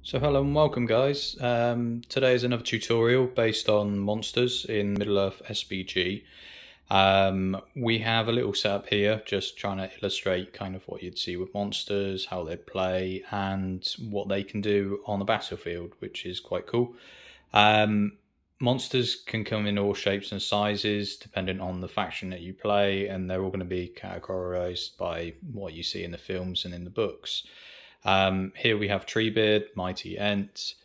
So hello and welcome guys. Today is another tutorial based on monsters in Middle-earth SBG. We have a little setup here just trying to illustrate kind of what you'd see with monsters, how they play and what they can do on the battlefield, which is quite cool. Monsters can come in all shapes and sizes depending on the faction that you play, and they're all going to be categorized by what you see in the films and in the books. Here we have Treebeard, Mighty Ent,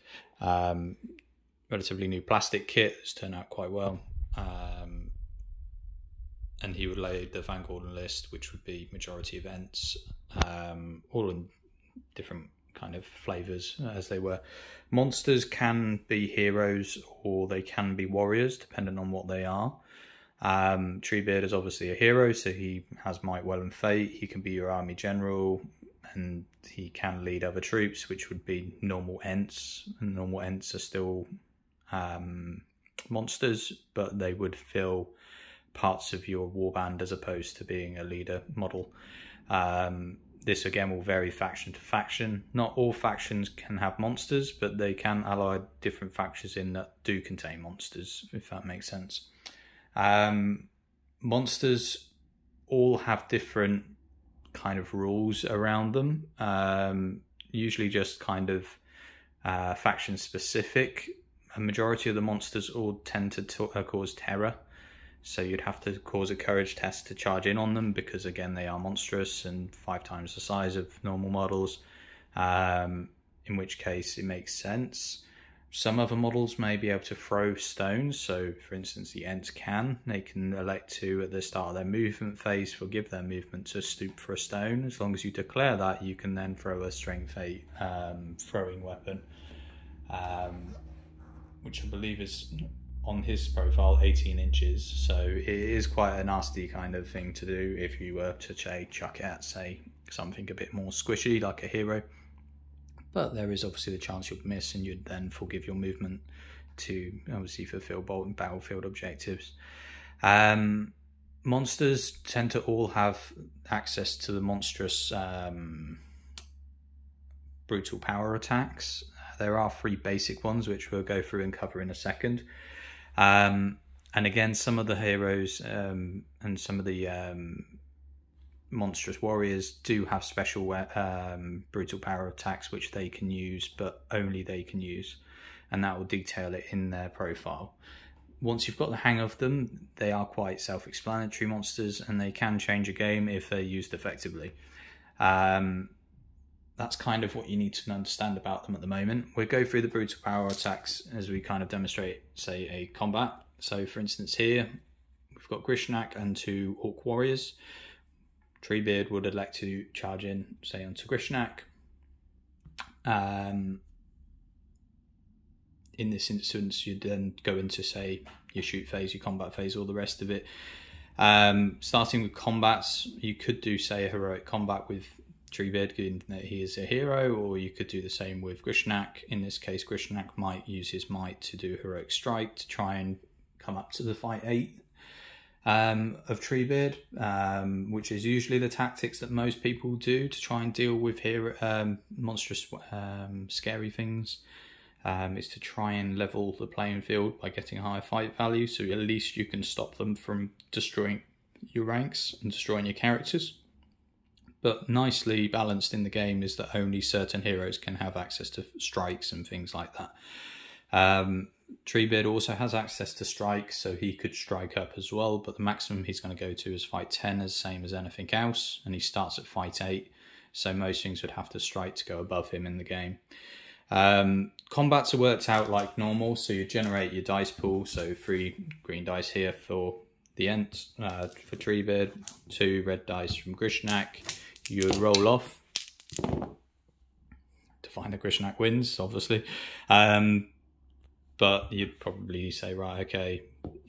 relatively new plastic kit that's turned out quite well. And he would lay the Vanguard list, which would be majority of Ents, all in different kind of flavours as they were. Monsters can be heroes or they can be warriors, depending on what they are. Treebeard is obviously a hero, so he has might, well and fate. He can be your army general, and he can lead other troops, which would be normal Ents. And normal Ents are still monsters, but they would fill parts of your warband as opposed to being a leader model. This again will vary faction to faction. Not all factions can have monsters, but they can ally different factions in that do contain monsters, if that makes sense. Monsters all have different kind of rules around them, usually just kind of faction specific. A majority of the monsters all tend to cause terror, so you'd have to cause a courage test to charge in on them, because again they are monstrous and 5 times the size of normal models, in which case it makes sense. Some other models may be able to throw stones, so for instance the Ents they can elect to, at the start of their movement phase, forgive their movement to stoop for a stone. As long as you declare that, you can then throw a strength 8 throwing weapon, which I believe is on his profile 18 inches, so it is quite a nasty kind of thing to do if you were to chuck it at, say, something a bit more squishy like a hero. But there is obviously the chance you'd miss, and you'd then forgive your movement to obviously fulfill battlefield objectives. Monsters tend to all have access to the monstrous brutal power attacks. There are 3 basic ones, which we'll go through and cover in a second. And again, some of the heroes and some of the monstrous warriors do have special brutal power attacks which they can use, but only they can use, and that will detail it in their profile. Once you've got the hang of them, they are quite self-explanatory monsters, and they can change a game if they're used effectively. That's kind of what you need to understand about them at the moment. We'll go through the brutal power attacks as we kind of demonstrate, say, a combat. So for instance here, we've got Grishnak and 2 Orc warriors. Treebeard would elect to charge in, say, onto Grishnak. In this instance, you'd then go into, say, your shoot phase, your combat phase, all the rest of it. Starting with combats, you could do, say, a heroic combat with Treebeard, given that he is a hero, or you could do the same with Grishnak. In this case, Grishnak might use his might to do heroic strike to try and come up to the fight 8 of Treebeard, which is usually the tactics that most people do to try and deal with monstrous scary things, is to try and level the playing field by getting a higher fight value, so at least you can stop them from destroying your ranks and destroying your characters. But nicely balanced in the game is that only certain heroes can have access to strikes and things like that. Treebeard also has access to strike, so he could strike up as well, but the maximum he's going to go to is fight 10, as same as anything else, and he starts at fight 8, so most things would have to strike to go above him in the game. Combats are worked out like normal, so you generate your dice pool, so 3 green dice here for the Ent, for Treebeard, 2 red dice from Grishnak. You roll off to find that Grishnak wins, obviously. But you'd probably say, right, okay,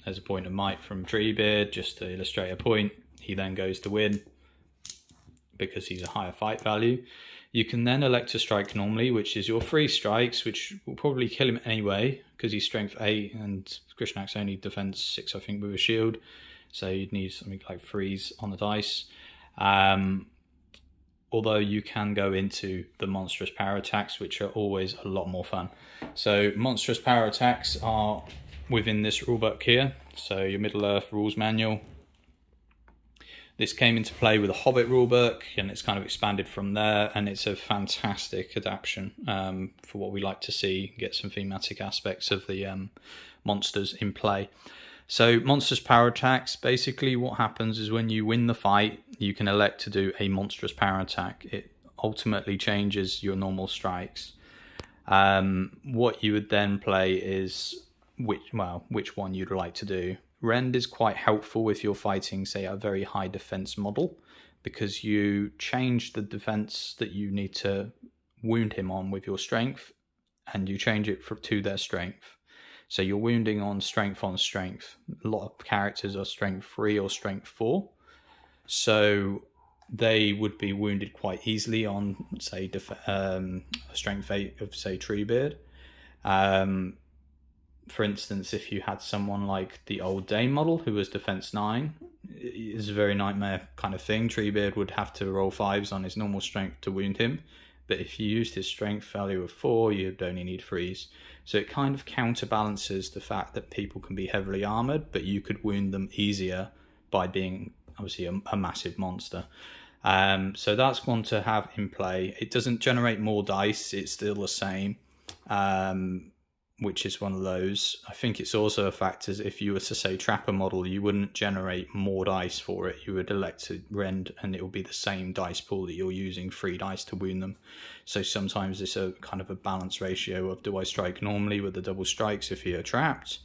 there's a point of might from Treebeard, just to illustrate a point. He then goes to win because he's a higher fight value. You can then elect to strike normally, which is your 3 strikes, which will probably kill him anyway, because he's strength 8 and Grishnak's only defense 6, I think, with a shield. So you'd need something like 3s on the dice. although you can go into the monstrous power attacks, which are always a lot more fun. So monstrous power attacks are within this rulebook here, so your Middle-earth rules manual. This came into play with a Hobbit rulebook, and it's kind of expanded from there, and it's a fantastic adaptation for what we like to see, get some thematic aspects of the monsters in play. So monstrous power attacks, basically what happens is when you win the fight, you can elect to do a monstrous power attack. It ultimately changes your normal strikes. What you would then play is which one you'd like to do. Rend is quite helpful if you're fighting, say, a very high defense model, because you change the defense that you need to wound him on with your strength, and you change it to their strength. So you're wounding on strength. A lot of characters are strength 3 or strength 4. So they would be wounded quite easily on, say, strength 8 of, say, Treebeard. For instance, if you had someone like the Old Dame model who was defense 9, it's a very nightmare kind of thing. Treebeard would have to roll 5s on his normal strength to wound him. But if you used his strength value of 4, you'd only need 3s. So it kind of counterbalances the fact that people can be heavily armoured, but you could wound them easier by being, obviously, a massive monster. So that's one to have in play. It doesn't generate more dice, it's still the same, which is one of those. I think it's also a fact as if you were to say trap a model, you wouldn't generate more dice for it. You would elect to rend, and it will be the same dice pool that you're using, 3 dice to wound them. So sometimes it's a kind of a balance ratio of, do I strike normally with the double strikes if you're trapped,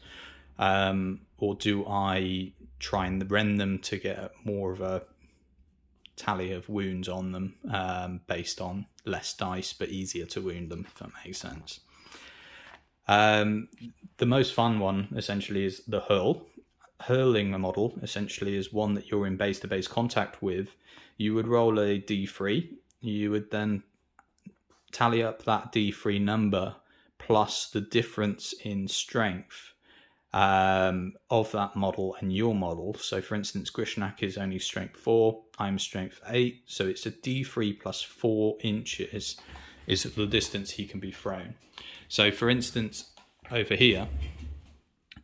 or do I try and rend them to get more of a tally of wounds on them, based on less dice but easier to wound them, if that makes sense. The most fun one essentially is the Hurling model. Essentially is one that you're in base-to-base contact with. You would roll a d3. You would then tally up that d3 number plus the difference in strength of that model and your model. So for instance, Grishnak is only strength 4, I'm strength 8, so it's a d3 plus 4 inches is the distance he can be thrown. So for instance, over here,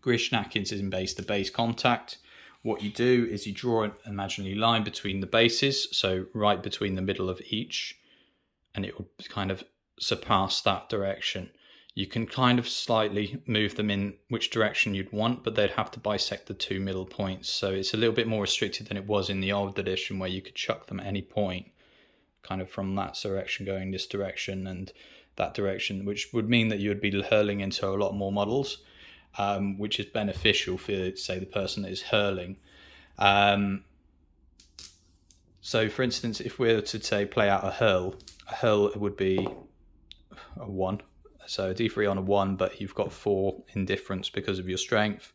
Grishnak is in base-to-base contact. What you do is you draw an imaginary line between the bases, so right between the middle of each, and it will kind of surpass that direction. You can kind of slightly move them in which direction you'd want, but they'd have to bisect the 2 middle points. So it's a little bit more restricted than it was in the old edition, where you could chuck them at any point, kind of from that direction going this direction and that direction, which would mean that you would be hurling into a lot more models, which is beneficial for, say, the person that is hurling. So for instance, if we were to say play out a hurl would be a 1. So a d3 on a 1, but you've got 4 in difference because of your strength.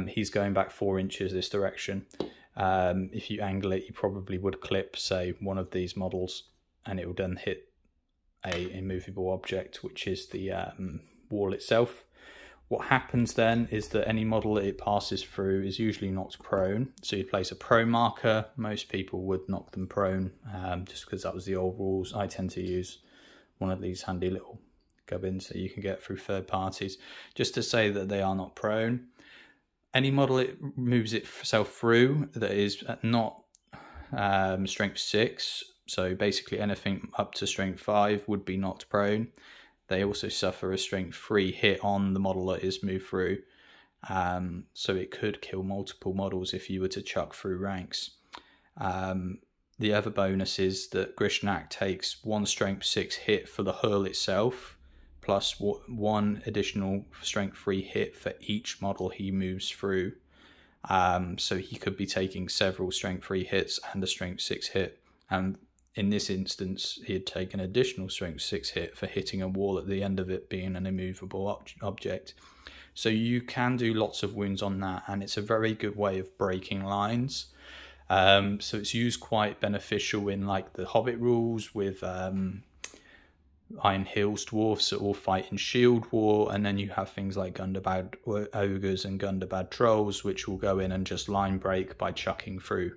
He's going back 4 inches this direction. If you angle it, you probably would clip, say, one of these models, and it will then hit a immovable object, which is the wall itself. What happens then is that any model that it passes through is usually knocked prone. So you place a prone marker. Most people would knock them prone, just because that was the old rules. I tend to use one of these handy little gubbins that you can get through third parties, just to say that they are not prone. Any model it moves itself through that is not strength 6, so basically anything up to strength 5 would be knocked prone. They also suffer a strength 3 hit on the model that is moved through, so it could kill multiple models if you were to chuck through ranks. The other bonus is that Grishnak takes 1 strength 6 hit for the hurl itself, plus 1 additional strength 3 hit for each model he moves through. So he could be taking several strength 3 hits and a strength 6 hit. And in this instance, he'd take an additional strength 6 hit for hitting a wall at the end of it being an immovable object. So you can do lots of wounds on that, and it's a very good way of breaking lines. So it's used quite beneficial in like the Hobbit rules with Iron Hills dwarfs that all fight in shield war, and then you have things like Gundabad ogres and Gundabad trolls, which will go in and just line break by chucking through.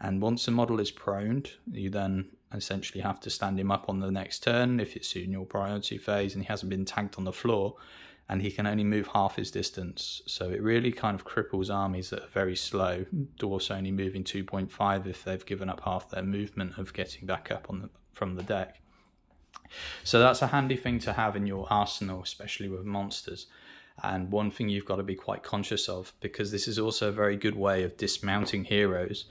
And once a model is proned, you then essentially have to stand him up on the next turn if it's in your priority phase and he hasn't been tagged on the floor, and he can only move half his distance. So it really kind of cripples armies that are very slow. Dwarfs only moving 2.5 if they've given up half their movement of getting back up from the deck. So that's a handy thing to have in your arsenal, especially with monsters. And one thing you've got to be quite conscious of, because this is also a very good way of dismounting heroes,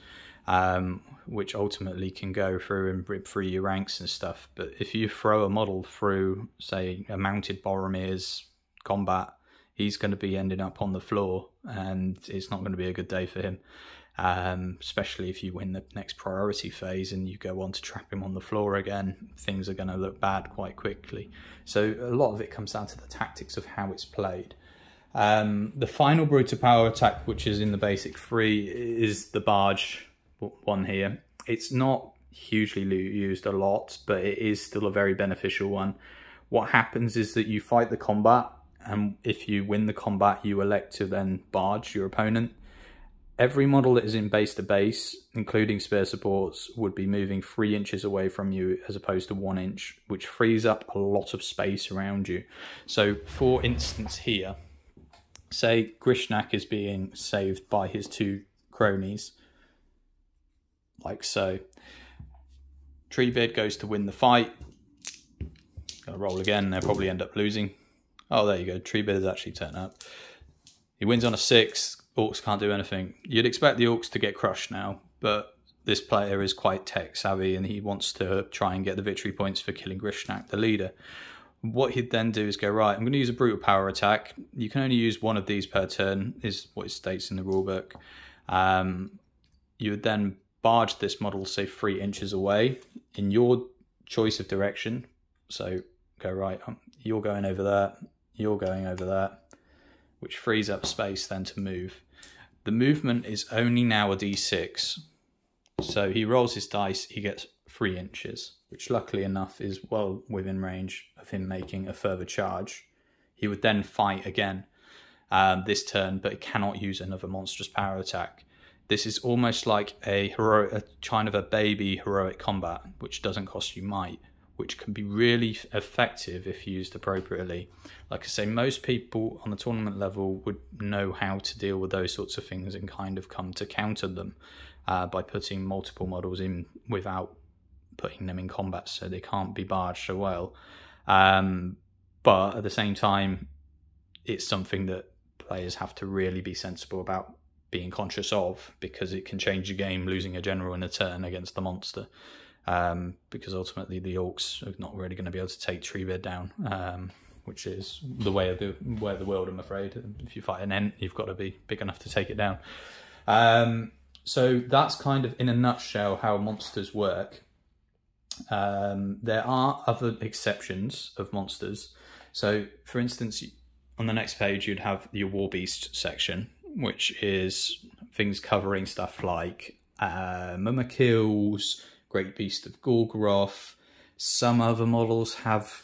which ultimately can go through and rip through your ranks and stuff. But if you throw a model through, say, a mounted Boromir's combat, he's going to be ending up on the floor, and it's not going to be a good day for him. Especially if you win the next priority phase and you go on to trap him on the floor again, things are going to look bad quite quickly. So a lot of it comes down to the tactics of how it's played. The final Brutal Power attack, which is in the basic 3, is the Barge one here. It's not hugely used a lot, but it is still a very beneficial one. What happens is that you fight the combat, and if you win the combat, you elect to then barge your opponent. Every model that is in base to base, including spare supports, would be moving 3 inches away from you as opposed to 1 inch, which frees up a lot of space around you. So, for instance here, say Grishnak is being saved by his 2 cronies, like so. Treebeard goes to win the fight. Gonna roll again, they'll probably end up losing. Oh, there you go, Treebeard has actually turned up. He wins on a 6. Orcs can't do anything. You'd expect the Orcs to get crushed now, but this player is quite tech savvy and he wants to try and get the victory points for killing Grishnak, the leader. What he'd then do is go, right, I'm going to use a Brutal Power attack. You can only use 1 of these per turn, is what it states in the rulebook. You would then barge this model, say 3 inches away in your choice of direction. So go, right, you're going over there, you're going over there, which frees up space then to move. The movement is only now a d6. So he rolls his dice, he gets 3 inches, which luckily enough is well within range of him making a further charge. He would then fight again this turn, but he cannot use another monstrous power attack. This is almost like a kind of a baby heroic combat, which doesn't cost you might, which can be really effective if used appropriately. Like I say, most people on the tournament level would know how to deal with those sorts of things and kind of come to counter them by putting multiple models in without putting them in combat, so they can't be barged so well. But at the same time, it's something that players have to really be sensible about being conscious of, because it can change the game, losing a general in a turn against the monster. Because ultimately the Orcs are not really going to be able to take Treebeard down, which is the way of the world, I'm afraid. If you fight an Ent, you've got to be big enough to take it down. So that's kind of in a nutshell how monsters work. There are other exceptions of monsters. So for instance, on the next page you'd have your War Beast section, which is things covering stuff like Murmikills, Great Beast of Gorgoroth. Some other models have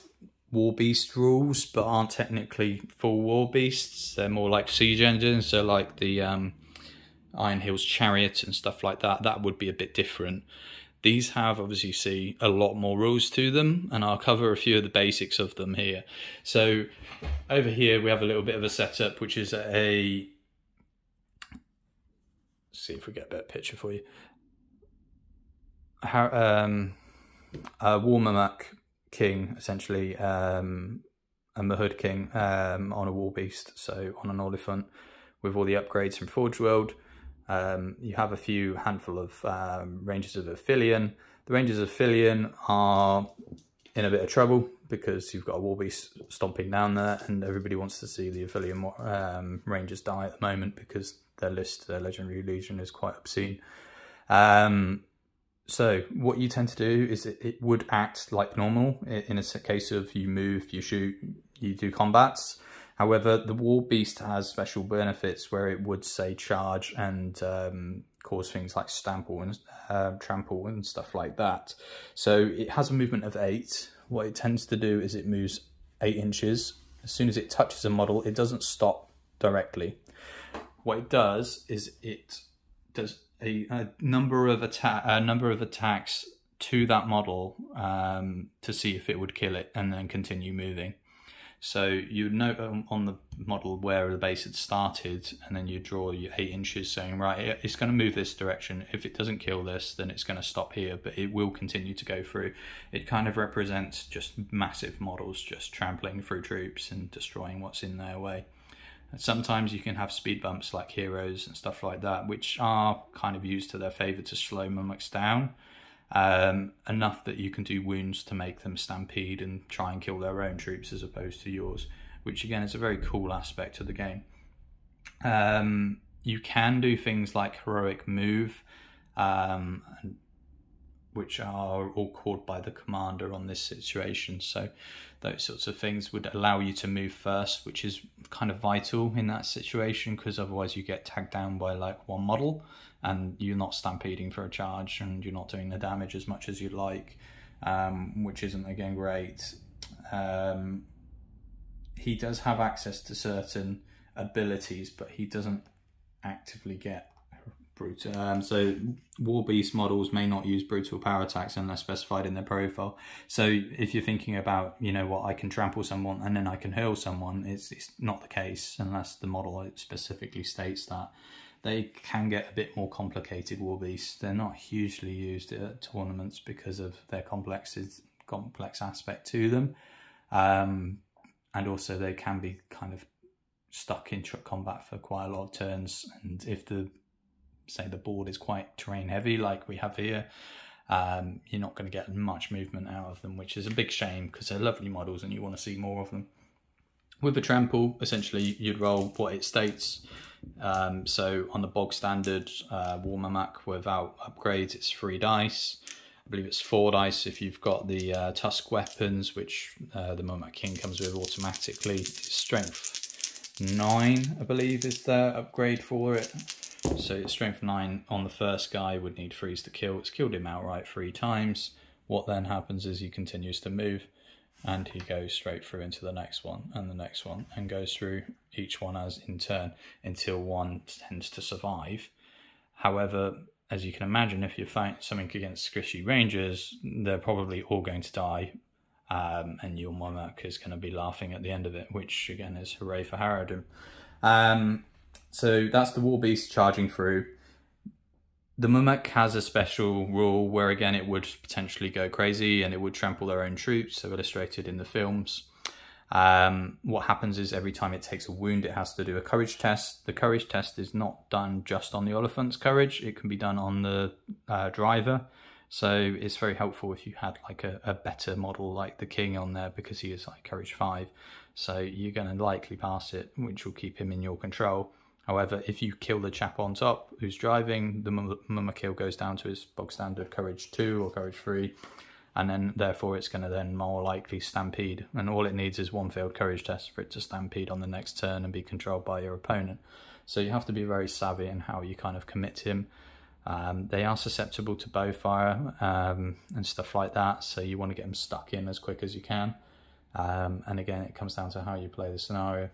War Beast rules, but aren't technically full War Beasts. They're more like siege engines, so like the Iron Hills Chariot and stuff like that. That would be a bit different. These have, obviously, you see, a lot more rules to them, and I'll cover a few of the basics of them here. So over here we have a little bit of a setup, which is a... Let's see if we get a better picture for you. A Warmamak King, essentially, a Mahud King on a War Beast, so on an Oliphant, with all the upgrades from Forge World. You have a handful of Rangers of Aphelion. The Rangers of Aphelion are in a bit of trouble because you've got a War Beast stomping down there, and everybody wants to see the Aphelion Rangers die at the moment because their Legendary Legion is quite obscene. So what you tend to do is it would act like normal in a case of you move, you shoot, you do combats. However, the War Beast has special benefits where it would, say, charge and cause things like trample and stuff like that. So it has a movement of 8. What it tends to do is it moves 8 inches. As soon as it touches a model, it doesn't stop directly. What it does is it does a number of attacks to that model to see if it would kill it, and then continue moving. So you'd note on the model where the base had started, and then you draw your 8 inches saying, right, it's going to move this direction. If it doesn't kill this, then it's going to stop here, but it will continue to go through. It kind of represents just massive models just trampling through troops and destroying what's in their way. And sometimes you can have speed bumps like heroes and stuff like that, which are kind of used to their favour to slow mimics down. Enough that you can do wounds to make them stampede and try and kill their own troops as opposed to yours, which again is a very cool aspect of the game. You can do things like heroic move, which are all called by the commander on this situation. So those sorts of things would allow you to move first, which is kind of vital in that situation, because otherwise you get tagged down by like one model and you're not stampeding for a charge and you're not doing the damage as much as you'd like, which isn't again great. He does have access to certain abilities, but he doesn't actively get brutal. So War Beast models may not use brutal power attacks unless specified in their profile. So if you're thinking about, you know what, I can trample someone and then I can hurl someone, it's not the case unless the model specifically states that. They can get a bit more complicated, War Beasts. They're not hugely used at tournaments because of their complex aspect to them. And also they can be kind of stuck in combat for quite a lot of turns. And if the board is quite terrain heavy like we have here, you're not going to get much movement out of them, which is a big shame because they're lovely models and you want to see more of them. With a trample, essentially you'd roll what it states. So on the bog standard War Mimic without upgrades, it's 3 dice. I believe it's 4 dice if you've got the Tusk weapons, which the Mimic King comes with automatically. It's strength 9, I believe, is the upgrade for it. So it's strength 9 on the first guy would need 3s to kill. It's killed him outright 3 times. What then happens is he continues to move and he goes straight through into the next one and the next one and goes through each one as in turn until one tends to survive. However, as you can imagine, if you're fighting something against squishy rangers, they're probably all going to die, and your Monarch is going to be laughing at the end of it, which again is hooray for Harrowdom. So that's the War Beast charging through. The Mimic has a special rule where again it would potentially go crazy and it would trample their own troops, so illustrated in the films. What happens is every time it takes a wound it has to do a courage test. The courage test is not done just on the elephant's courage, it can be done on the driver. So it's very helpful if you had like a better model like the King on there, because he is like courage 5. So you're going to likely pass it, which will keep him in your control. However, if you kill the chap on top who's driving, the Mimic kill goes down to his bog standard courage 2 or courage 3, and then therefore it's going to then more likely stampede. And all it needs is one failed courage test for it to stampede on the next turn and be controlled by your opponent. So you have to be very savvy in how you kind of commit him. They are susceptible to bow fire and stuff like that, so you want to get them stuck in as quick as you can. And again, it comes down to how you play the scenario.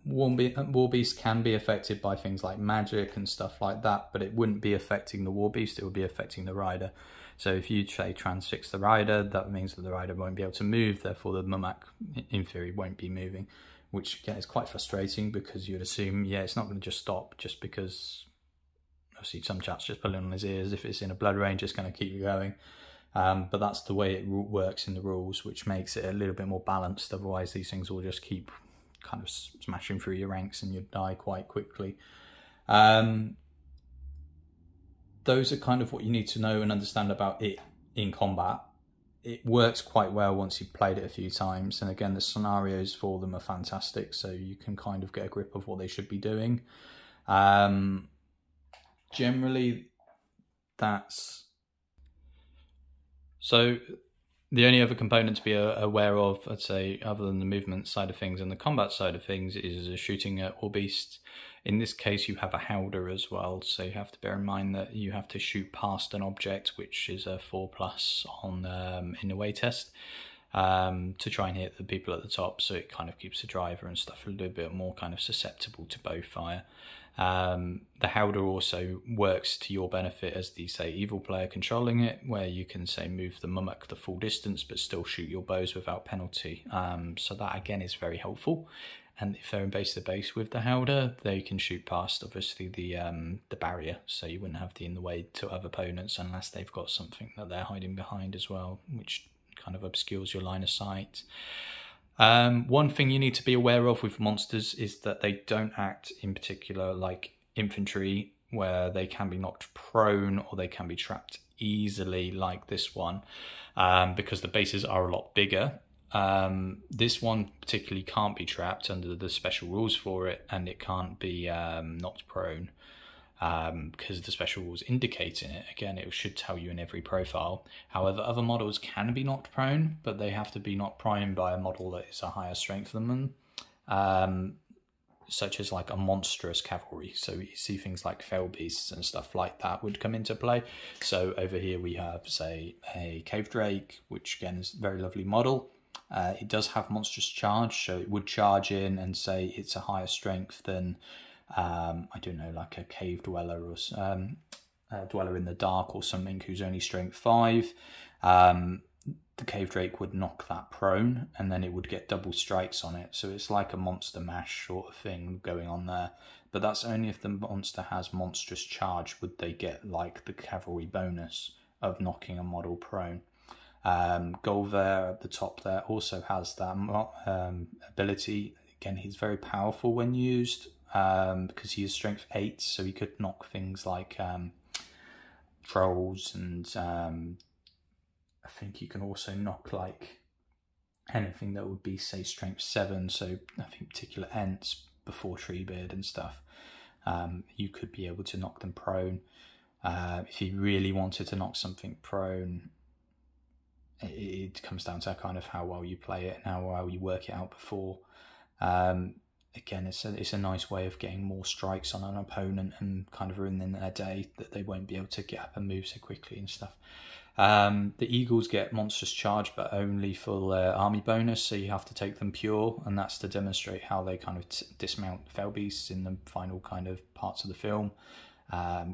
War Beast can be affected by things like magic and stuff like that, but it wouldn't be affecting the War Beast, it would be affecting the rider. So if you say transfix the rider, that means that the rider won't be able to move, therefore the Mimic in theory won't be moving, which again is quite frustrating because you'd assume, yeah, it's not going to just stop just because obviously some chap's just pulling on his ears. If it's in a blood range, it's going to keep you going. But that's the way it works in the rules, which makes it a little bit more balanced. Otherwise these things will just keep kind of smashing through your ranks and you'd die quite quickly. Those are kind of what you need to know and understand about it in combat. It works quite well once you've played it a few times, and again the scenarios for them are fantastic, so you can kind of get a grip of what they should be doing. Generally that's so. The only other component to be aware of, I'd say, other than the movement side of things and the combat side of things, is shooting at War Beasts. In this case, you have a Howder as well, so you have to bear in mind that you have to shoot past an object, which is a 4+ on in a way test. to try and hit the people at the top, so it kind of keeps the driver and stuff a little bit more kind of susceptible to bow fire. The Howder also works to your benefit as the, say, evil player controlling it, where you can, say, move the Mummock the full distance but still shoot your bows without penalty. So that again is very helpful. And if they're in base to base with the Howder, they can shoot past, obviously, the barrier, so you wouldn't have the in the way to other opponents unless they've got something that they're hiding behind as well, which kind of obscures your line of sight. One thing you need to be aware of with monsters is that they don't act in particular like infantry, where they can be knocked prone or they can be trapped easily like this one, because the bases are a lot bigger. This one particularly can't be trapped under the special rules for it, and it can't be knocked prone because the special rules indicating it. Again, it should tell you in every profile. However, other models can be knocked prone, but they have to be knocked prone by a model that is a higher strength than them, such as like a monstrous cavalry. So you see things like fell beasts and stuff like that would come into play. So over here we have, say, a cave drake, which again is a very lovely model. It does have monstrous charge, so it would charge in and say it's a higher strength than, I don't know, like a cave dweller or a dweller in the dark or something who's only strength 5. The cave drake would knock that prone, and then it would get double strikes on it. So it's like a monster mash sort of thing going on there. But that's only if the monster has monstrous charge would they get like the cavalry bonus of knocking a model prone. Golver at the top there also has that ability. Again, he's very powerful when used, because he is strength 8, so he could knock things like trolls, and I think he can also knock like anything that would be, say, strength 7, so I think particular Ents before Treebeard and stuff. You could be able to knock them prone. If you really wanted to knock something prone, it comes down to kind of how well you play it and how well you work it out before. Again, it's a nice way of getting more strikes on an opponent and kind of ruining their day, that they won't be able to get up and move so quickly and stuff. The Eagles get monstrous charge, but only for their army bonus, so you have to take them pure, and that's to demonstrate how they kind of dismount fell beasts in the final kind of parts of the film,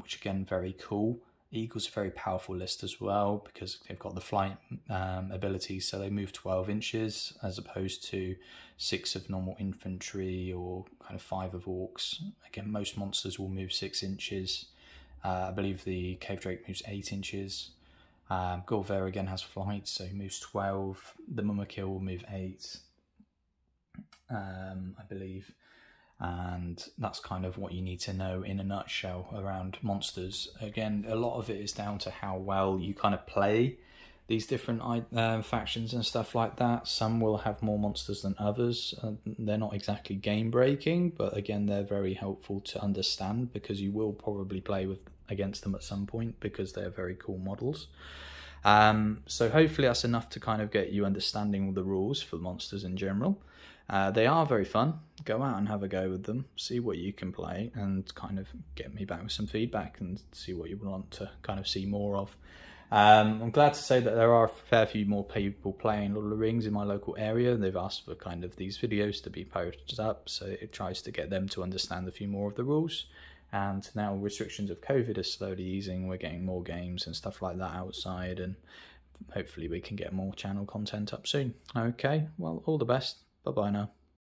which again, very cool. Eagles are a very powerful list as well, because they've got the flight ability, so they move 12 inches as opposed to 6 of normal infantry or kind of 5 of orcs. Again, most monsters will move 6 inches. I believe the cave drake moves 8 inches. Golver again has flight, so he moves 12. The Mummokill will move 8, I believe. And that's kind of what you need to know in a nutshell around monsters. Again, a lot of it is down to how well you kind of play these different factions and stuff like that. Some will have more monsters than others. They're not exactly game breaking, but again, they're very helpful to understand, because you will probably play against them at some point, because they're very cool models. So hopefully that's enough to kind of get you understanding the rules for monsters in general. They are very fun. Go out and have a go with them, see what you can play, and kind of get me back with some feedback and see what you want to kind of see more of. I'm glad to say that there are a fair few more people playing Lord of the Rings in my local area. They've asked for kind of these videos to be posted up, so it tries to get them to understand a few more of the rules. And now restrictions of COVID are slowly easing. We're getting more games and stuff like that outside, and hopefully we can get more channel content up soon. Okay, well, all the best. Bye-bye now.